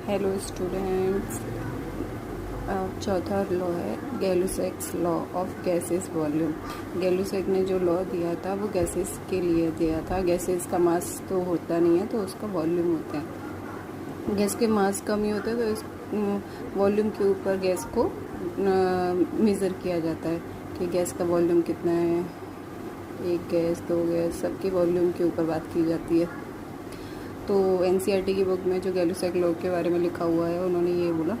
Hello students, चौथा law है Gay-Lussac's law of gases volume. Gay-Lussac ने जो लॉ दिया था वो गैसेस के लिए दिया था। गैसेस का मास तो होता नहीं है, तो उसका वॉल्यूम होता है। गैस के मास कम ही होते हैं, तो इस वॉल्यूम के ऊपर गैस को मेज़र किया जाता है कि गैस का वॉल्यूम कितना है। एक गैस, दो गैस, सबकी वॉल्यूम के ऊपर बात की जाती है। तो एनसीईआरटी की बुक में जो गैलुसेक लॉ के बारे में लिखा हुआ है, उन्होंने ये बोला,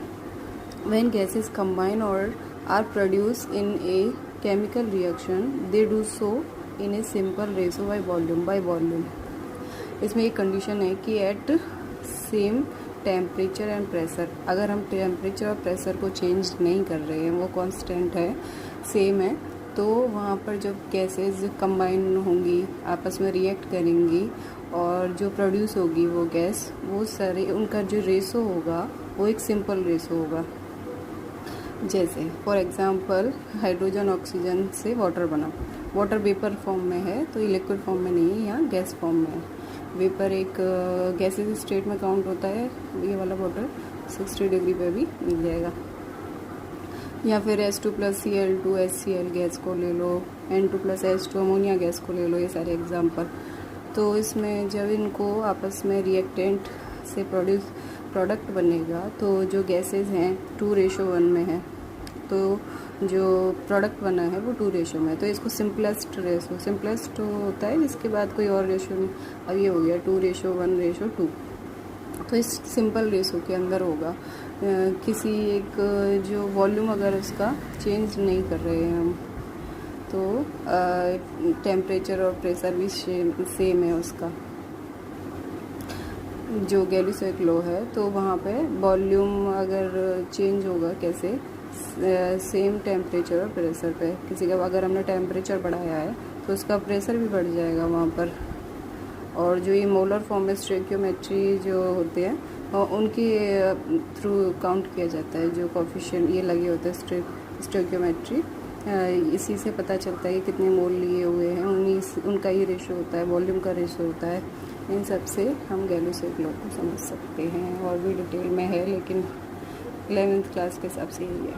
when gases combine or are produce in a chemical reaction they do so in a simple ratio by volume. इसमें एक कंडीशन है कि at same temperature and pressure, अगर हम टेम्परेचर और प्रेशर को चेंज नहीं कर रहे हैं, वो कांस्टेंट है, सेम है, तो वहाँ पर जब गैसेस कंबाइन होंगी, आपस में रिएक्ट करेंगी और जो प्रोड्यूस होगी वो गैस, वो सारे उनका जो रेशो होगा वो एक सिंपल रेशो होगा। जैसे फॉर एग्जांपल हाइड्रोजन ऑक्सीजन से वाटर बना, वाटर वेपर फॉर्म में है, तो ये लिक्विड फॉर्म में नहीं है, यहाँ गैस फॉर्म में है। वेपर एक गैसेस स्टेट में काउंट होता है। ये वाला वाटर 60 डिग्री पे भी मिल जाएगा। या फिर H2 + Cl2 HCl गैस को ले लो, N2 + H2 अमोनिया गैस को ले लो, ये सारे एग्जांपल। तो इसमें जब इनको आपस में रिएक्टेंट से प्रोडक्ट बनेगा, तो जो गैसेस हैं 2:1 में है, तो जो प्रोडक्ट बना है वो 2 में है, तो इसको सिंपलेस्ट होता है, जिसके बाद कोई और रेशो नहीं। अब ये हो गया 2:1:2, तो इस सिंपल रेशो के अंदर होगा। किसी एक जो वॉल्यूम अगर उसका चेंज नहीं कर रहे हैं हम, तो टेम्परेचर और प्रेशर भी सेम है उसका, जो गैलुसेक लॉ है, तो वहाँ पे वॉल्यूम अगर चेंज होगा कैसे, सेम टेम्परेचर और प्रेशर पे। किसी का अगर हमने टेम्परेचर बढ़ाया है तो उसका प्रेशर भी बढ़ जाएगा वहाँ पर। और जो ये मोलर फॉर्म में स्टोइकियोमेट्री जो होते हैं, उनके थ्रू काउंट किया जाता है। जो कोफिशिएंट ये लगे होते हैं स्टोइकियोमेट्री, इसी से पता चलता है कि कितने मोल लिए हुए हैं, उनका ही रेशो होता है, वॉल्यूम का रेशो होता है। इन सब से हम गैलुसेक लॉ को समझ सकते हैं, और भी डिटेल में है, लेकिन 11th क्लास के हिसाब से यही है।